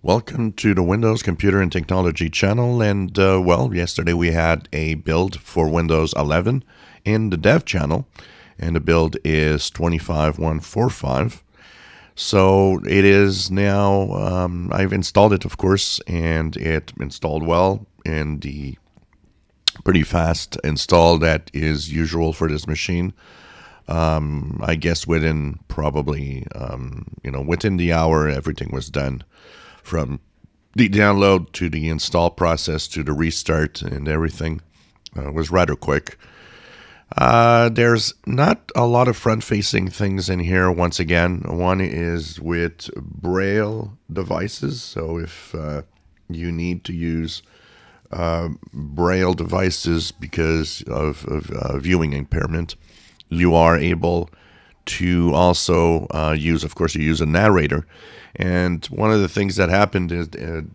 Welcome to the Windows Computer and Technology channel. And yesterday we had a build for Windows 11 in the dev channel, and the build is 25145. So it is now, I've installed it, of course, and it installed well in the pretty fast install that is usual for this machine. I guess within probably, within the hour, everything was done from the download to the install process to the restart, and everything was rather quick. There's not a lot of front-facing things in here. Once again, one is with Braille devices. So if you need to use Braille devices because of viewing impairment, you are able to also use, of course, you use a narrator. And one of the things that happened is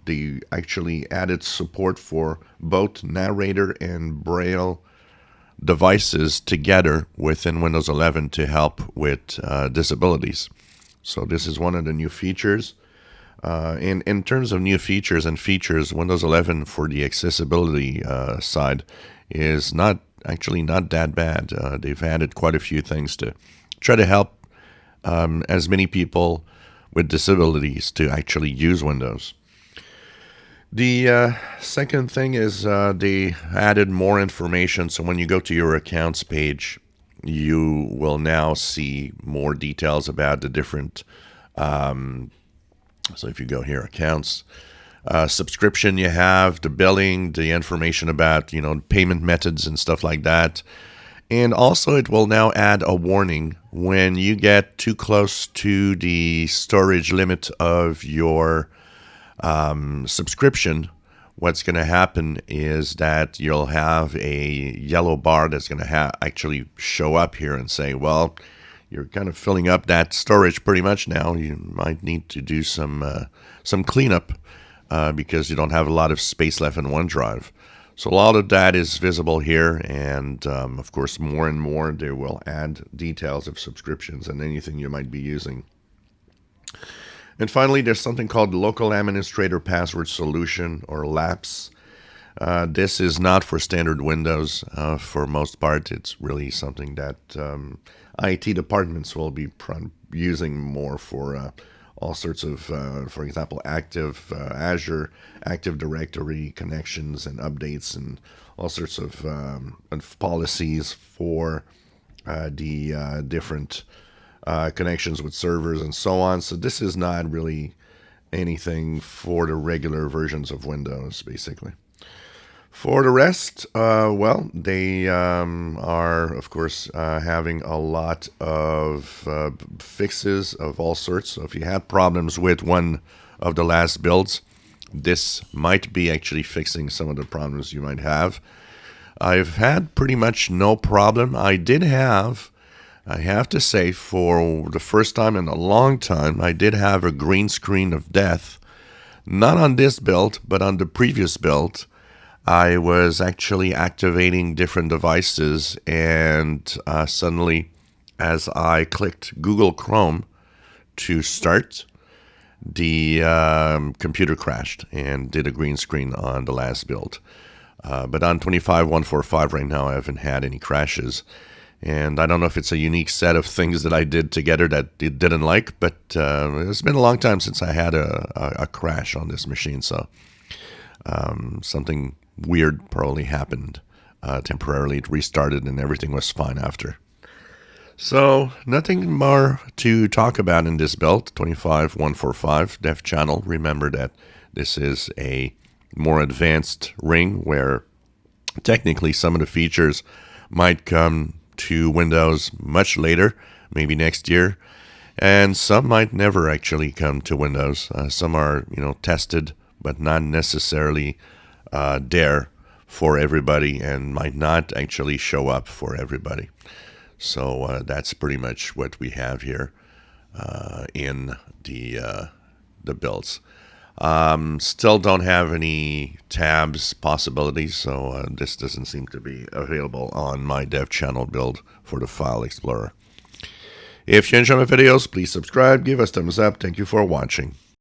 they actually added support for both narrator and Braille devices together within Windows 11 to help with disabilities. So this is one of the new features. In terms of new features, Windows 11 for the accessibility side is not that bad. They've added quite a few things to try to help as many people with disabilities to actually use Windows. The second thing is they added more information. So when you go to your accounts page, you will now see more details about the different. So if you go here, accounts, subscription, you have the billing, the information about payment methods and stuff like that. And also it will now add a warning when you get too close to the storage limit of your subscription. What's going to happen is that you'll have a yellow bar that's going to actually show up here and say, well, you're kind of filling up that storage pretty much now. You might need to do some cleanup because you don't have a lot of space left in OneDrive. So a lot of that is visible here, and of course, more and more they will add details of subscriptions and anything you might be using. And finally, there's something called Local Administrator Password Solution, or LAPS. This is not for standard Windows. For most part, it's really something that IT departments will be using more for all sorts of, for example, Azure Active Directory connections and updates, and all sorts of policies for the different connections with servers and so on. So this is not really anything for the regular versions of Windows, basically. For the rest, they are, of course, having a lot of fixes of all sorts. So if you had problems with one of the last builds, this might be actually fixing some of the problems you might have. I've had pretty much no problem. I have to say, for the first time in a long time, I did have a green screen of death. Not on this build, but on the previous build. I was actually activating different devices, and suddenly, as I clicked Google Chrome to start, the computer crashed and did a green screen on the last build. But on 25145 right now, I haven't had any crashes. And I don't know if it's a unique set of things that I did together that it didn't like, but it's been a long time since I had a crash on this machine. So something weird probably happened temporarily. It restarted and everything was fine after. So nothing more to talk about in this build, 25145 dev channel. Remember that this is a more advanced ring where technically some of the features might come to Windows much later, maybe next year, and some might never actually come to Windows. Some are, tested, but not necessarily there for everybody, and might not actually show up for everybody. So that's pretty much what we have here in the builds. Still don't have any tabs possibilities, so this doesn't seem to be available on my dev channel build for the File Explorer. If you enjoy my videos, please subscribe, give us thumbs up. Thank you for watching.